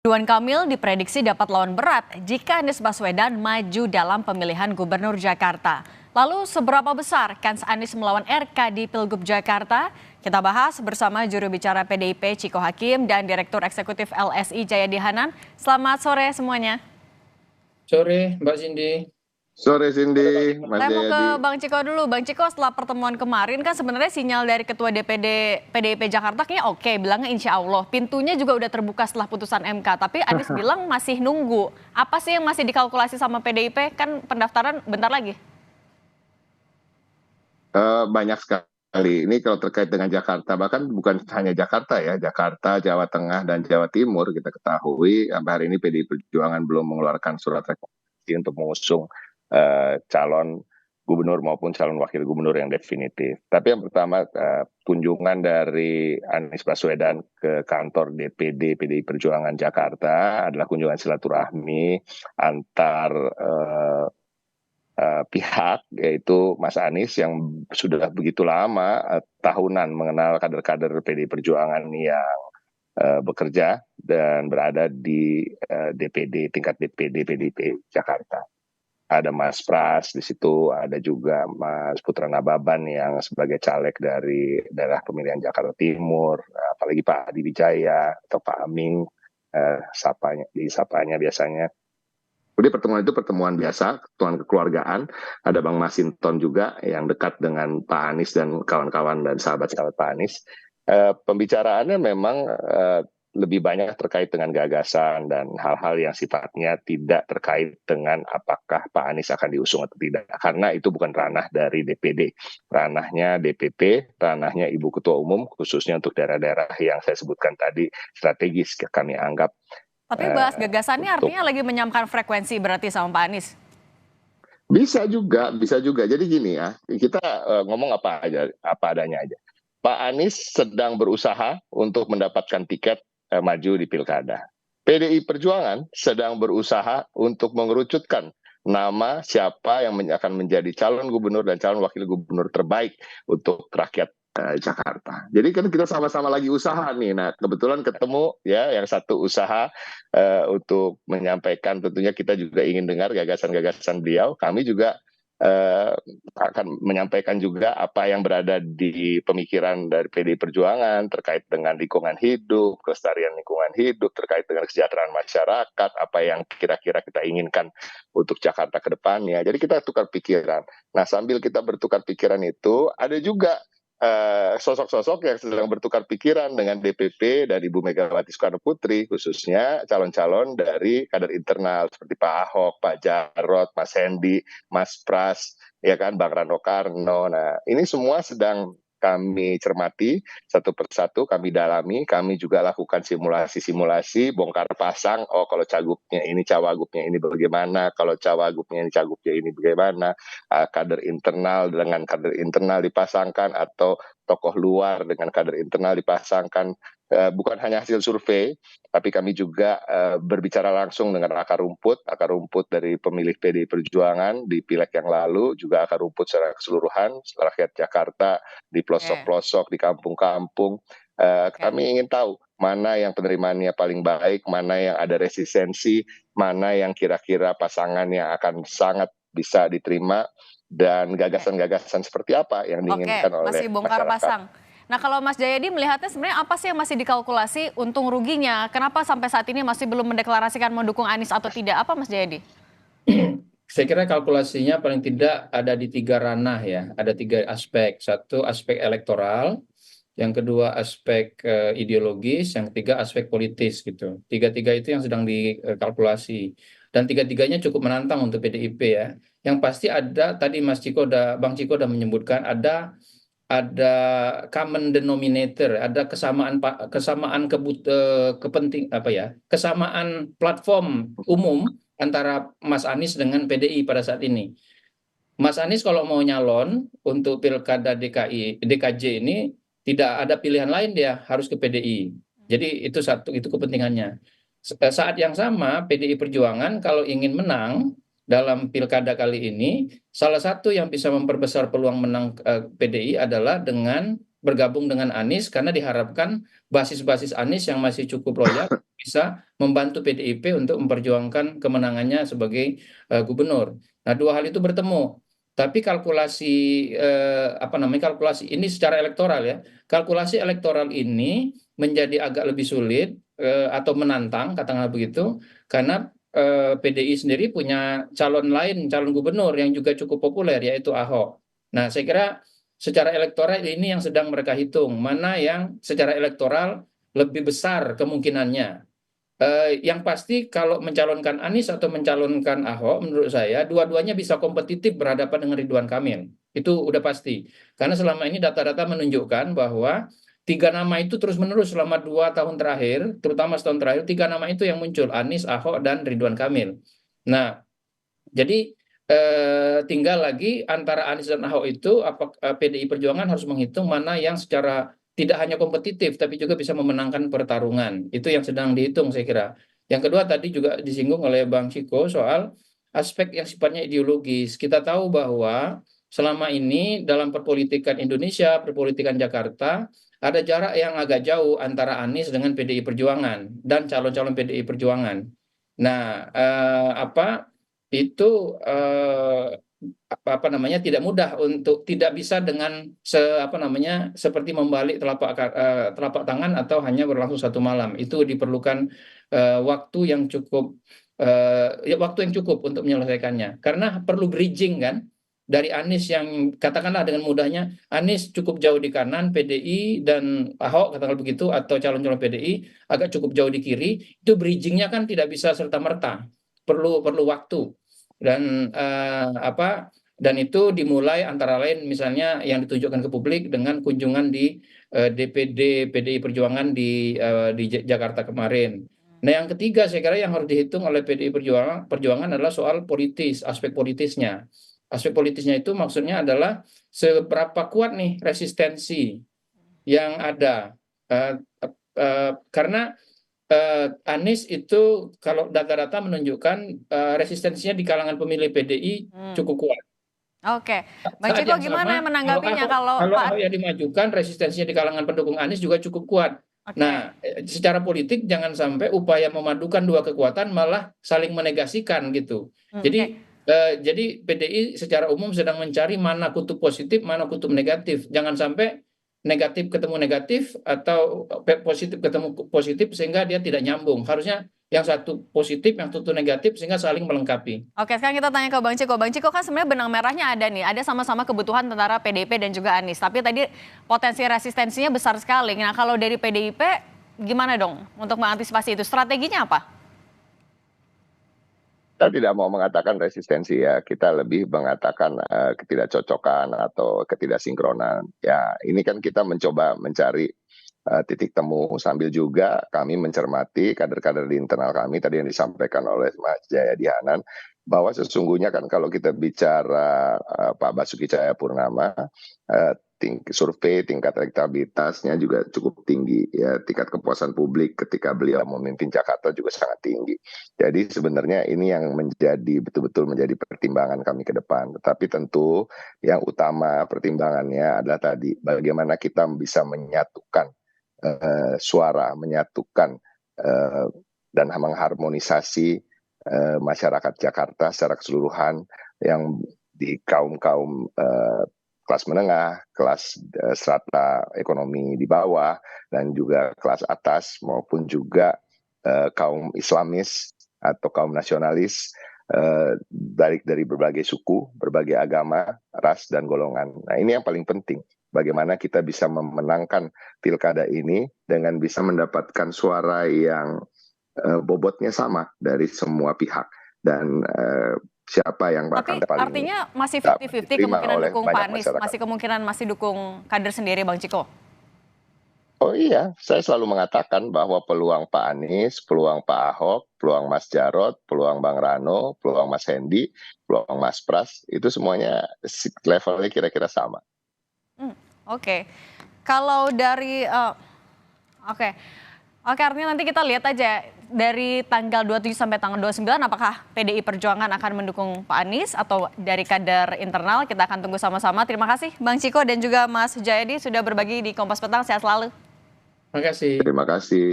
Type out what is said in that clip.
Ridwan Kamil diprediksi dapat lawan berat jika Anies Baswedan maju dalam pemilihan Gubernur Jakarta. Lalu seberapa besar kans Anies melawan RK di Pilgub Jakarta? Kita bahas bersama juru bicara PDIP Ciko Hakim dan Direktur Eksekutif LSI Jayadi Hanan. Selamat sore semuanya. Sore Mbak Cindy. Sore Cindy, Mas Saya mau ke Jayadi. Bang Ciko dulu. Bang Ciko, setelah pertemuan kemarin kan sebenarnya sinyal dari Ketua DPD PDIP Jakarta kayaknya oke, bilangnya insya Allah. Pintunya juga udah terbuka setelah putusan MK, tapi Anies bilang masih nunggu. Apa sih yang masih dikalkulasi sama PDIP? Kan pendaftaran bentar lagi. Banyak sekali. Ini kalau terkait dengan Jakarta, bahkan bukan hanya Jakarta ya, Jakarta, Jawa Tengah, dan Jawa Timur kita ketahui sampai hari ini PDI Perjuangan belum mengeluarkan surat rekomendasi untuk mengusung calon gubernur maupun calon wakil gubernur yang definitif. Tapi yang pertama, kunjungan dari Anies Baswedan ke kantor DPD PDI Perjuangan Jakarta adalah kunjungan silaturahmi antar pihak, yaitu Mas Anies yang sudah begitu lama tahunan mengenal kader-kader PDI Perjuangan yang bekerja dan berada di DPD, tingkat DPD PDIP Jakarta. Ada Mas Pras di situ, ada juga Mas Putra Nababan yang sebagai caleg dari daerah pemilihan Jakarta Timur, apalagi Pak Adi Wijaya atau Pak Aming, disapanya biasanya. Jadi pertemuan itu pertemuan biasa, pertemuan kekeluargaan. Ada Bang Masinton juga yang dekat dengan Pak Anies dan kawan-kawan dan sahabat-sahabat Pak Anies. Pembicaraannya memang lebih banyak terkait dengan gagasan dan hal-hal yang sifatnya tidak terkait dengan apakah Pak Anies akan diusung atau tidak. Karena itu bukan ranah dari DPD. Ranahnya DPP, ranahnya Ibu Ketua Umum, khususnya untuk daerah-daerah yang saya sebutkan tadi strategis kami anggap. Tapi bahas gagasannya artinya lagi menyamakan frekuensi berarti sama Pak Anies? Bisa juga, bisa juga. Jadi gini ya, kita ngomong apa adanya aja. Pak Anies sedang berusaha untuk mendapatkan tiket maju di pilkada. PDI Perjuangan sedang berusaha untuk mengerucutkan nama siapa yang akan menjadi calon gubernur dan calon wakil gubernur terbaik untuk rakyat Jakarta. Jadi kan kita sama-sama lagi usaha nih. Nah, kebetulan ketemu ya yang satu usaha untuk menyampaikan, tentunya kita juga ingin dengar gagasan-gagasan beliau. Kami juga akan menyampaikan juga apa yang berada di pemikiran dari PDI Perjuangan terkait dengan lingkungan hidup, kelestarian lingkungan hidup, terkait dengan kesejahteraan masyarakat, apa yang kira-kira kita inginkan untuk Jakarta ke depannya. Jadi kita tukar pikiran. Nah, sambil kita bertukar pikiran itu, ada juga sosok-sosok yang sedang bertukar pikiran dengan DPP dan Ibu Megawati Soekarno Putri, khususnya calon-calon dari kader internal seperti Pak Ahok, Pak Jarod, Mas Hendi, Mas Pras, ya kan, Bang Rano Karno. Nah, ini semua sedang kami cermati satu persatu, kami dalami, kami juga lakukan simulasi-simulasi, bongkar pasang, oh kalau cagupnya ini, cawagupnya ini bagaimana, kalau cawagupnya ini, cagupnya ini bagaimana, kader internal dengan kader internal dipasangkan, atau tokoh luar dengan kader internal dipasangkan. Bukan hanya hasil survei, tapi kami juga berbicara langsung dengan akar rumput dari pemilih PDI Perjuangan di pileg yang lalu, juga akar rumput secara keseluruhan, rakyat Jakarta di pelosok-pelosok, di kampung-kampung. Kami ingin tahu mana yang penerimaannya paling baik, mana yang ada resistensi, mana yang kira-kira pasangan yang akan sangat bisa diterima, dan gagasan-gagasan seperti apa yang diinginkan oleh masih bongkar masyarakat. pasang. Nah, kalau Mas Jayadi melihatnya sebenarnya apa sih yang masih dikalkulasi untung ruginya? Kenapa sampai saat ini masih belum mendeklarasikan mendukung Anies atau tidak? Apa Mas Jayadi? Saya kira kalkulasinya paling tidak ada di 3 ranah ya, ada 3 aspek. Satu aspek elektoral, yang kedua aspek ideologis, yang ketiga aspek politis gitu. 3-3 itu yang sedang dikalkulasi. Dan 3-3-nya cukup menantang untuk PDIP ya. Yang pasti ada, tadi Bang Ciko udah menyebutkan ada common denominator, ada kesamaan kesamaan platform umum antara Mas Anies dengan PDI pada saat ini. Mas Anies kalau mau nyalon untuk pilkada DKJ ini tidak ada pilihan lain, dia harus ke PDI. Jadi itu kepentingannya. Saat yang sama PDI Perjuangan kalau ingin menang dalam pilkada kali ini, salah satu yang bisa memperbesar peluang menang PDI adalah dengan bergabung dengan Anies karena diharapkan basis-basis Anies yang masih cukup loyal bisa membantu PDIP untuk memperjuangkan kemenangannya sebagai gubernur. Nah, dua hal itu bertemu. Tapi kalkulasi kalkulasi ini secara elektoral ya. Kalkulasi elektoral ini menjadi agak lebih sulit atau menantang katakanlah begitu karena PDI sendiri punya calon lain, calon gubernur yang juga cukup populer yaitu Ahok. Nah, saya kira secara elektoral ini yang sedang mereka hitung, mana yang secara elektoral lebih besar kemungkinannya. Yang pasti kalau mencalonkan Anies atau mencalonkan Ahok, menurut saya dua-duanya bisa kompetitif berhadapan dengan Ridwan Kamil. Itu udah pasti. Karena selama ini data-data menunjukkan bahwa tiga nama itu terus-menerus selama 2 tahun terakhir, terutama setahun terakhir, tiga nama itu yang muncul, Anies, Ahok, dan Ridwan Kamil. Nah, jadi tinggal lagi antara Anies dan Ahok itu PDI Perjuangan harus menghitung mana yang secara tidak hanya kompetitif tapi juga bisa memenangkan pertarungan. Itu yang sedang dihitung saya kira. Yang kedua tadi juga disinggung oleh Bang Chiko soal aspek yang sifatnya ideologis. Kita tahu bahwa selama ini dalam perpolitikan Indonesia, perpolitikan Jakarta, ada jarak yang agak jauh antara Anies dengan PDI Perjuangan dan calon-calon PDI Perjuangan. Nah, itu tidak mudah untuk tidak bisa dengan seperti membalik telapak tangan atau hanya berlangsung satu malam. Itu diperlukan waktu yang cukup waktu yang cukup untuk menyelesaikannya karena perlu bridging kan dari Anies yang katakanlah dengan mudahnya Anies cukup jauh di kanan PDI dan Ahok katakanlah begitu atau calon-calon PDI agak cukup jauh di kiri, itu bridgingnya kan tidak bisa serta merta, perlu waktu dan dan itu dimulai antara lain misalnya yang ditunjukkan ke publik dengan kunjungan di DPD PDI Perjuangan di Jakarta kemarin. Nah, yang ketiga saya kira yang harus dihitung oleh PDI Perjuangan adalah soal politis, aspek politisnya. Aspek politisnya itu maksudnya adalah seberapa kuat nih resistensi yang ada. Karena Anies itu kalau data-data menunjukkan resistensinya di kalangan pemilih PDI cukup kuat. Oke, Bang Saat Ciko yang gimana sama, menanggapinya kalau kalau Pak? Ahok yang dimajukan, resistensinya di kalangan pendukung Anies juga cukup kuat. Oke, Nah, secara politik jangan sampai upaya memadukan dua kekuatan malah saling menegasikan gitu. oke. Jadi PDI secara umum sedang mencari mana kutub positif, mana kutub negatif. Jangan sampai negatif ketemu negatif atau positif ketemu positif sehingga dia tidak nyambung. Harusnya yang satu positif, yang satu negatif sehingga saling melengkapi. Oke, sekarang kita tanya ke Bang Ciko. Bang Ciko kan sebenarnya benang merahnya ada nih, ada sama-sama kebutuhan antara PDIP dan juga Anies. Tapi tadi potensi resistensinya besar sekali. Nah, kalau dari PDIP gimana dong untuk mengantisipasi itu? Strateginya apa? Kita tidak mau mengatakan resistensi ya, kita lebih mengatakan ketidakcocokan atau ketidaksinkronan. Ya, ini kan kita mencoba mencari titik temu sambil juga kami mencermati kader-kader di internal kami tadi yang disampaikan oleh Mas Jayadi Hanan bahwa sesungguhnya kan kalau kita bicara Pak Basuki Cahayapurnama survei tingkat elektabilitasnya juga cukup tinggi ya, tingkat kepuasan publik ketika beliau memimpin Jakarta juga sangat tinggi. Jadi sebenarnya ini yang menjadi betul-betul menjadi pertimbangan kami ke depan. Tetapi tentu yang utama pertimbangannya adalah tadi bagaimana kita bisa menyatukan suara, menyatukan dan mengharmonisasi masyarakat Jakarta secara keseluruhan yang di kaum-kaum kelas menengah, kelas strata ekonomi di bawah, dan juga kelas atas maupun juga kaum Islamis atau kaum nasionalis dari berbagai suku, berbagai agama, ras, dan golongan. Nah, ini yang paling penting. Bagaimana kita bisa memenangkan pilkada ini dengan bisa mendapatkan suara yang bobotnya sama dari semua pihak. Dan siapa yang Tapi akan paling artinya masih 50-50 diterima kemungkinan oleh dukung banyak Pak Anies, masyarakat. masih kemungkinan masih dukung kader sendiri Bang Ciko? Oh iya, saya selalu mengatakan bahwa peluang Pak Anies, peluang Pak Ahok, peluang Mas Jarod, peluang Bang Rano, peluang Mas Hendi, peluang Mas Pras, itu semuanya levelnya kira-kira sama. Oke. Kalau dari oke. Oke, artinya nanti kita lihat aja dari tanggal 27 sampai tanggal 29 apakah PDI Perjuangan akan mendukung Pak Anies atau dari kader internal, kita akan tunggu sama-sama. Terima kasih Bang Ciko dan juga Mas Jayadi sudah berbagi di Kompas Petang, sehat selalu. Terima kasih. Terima kasih.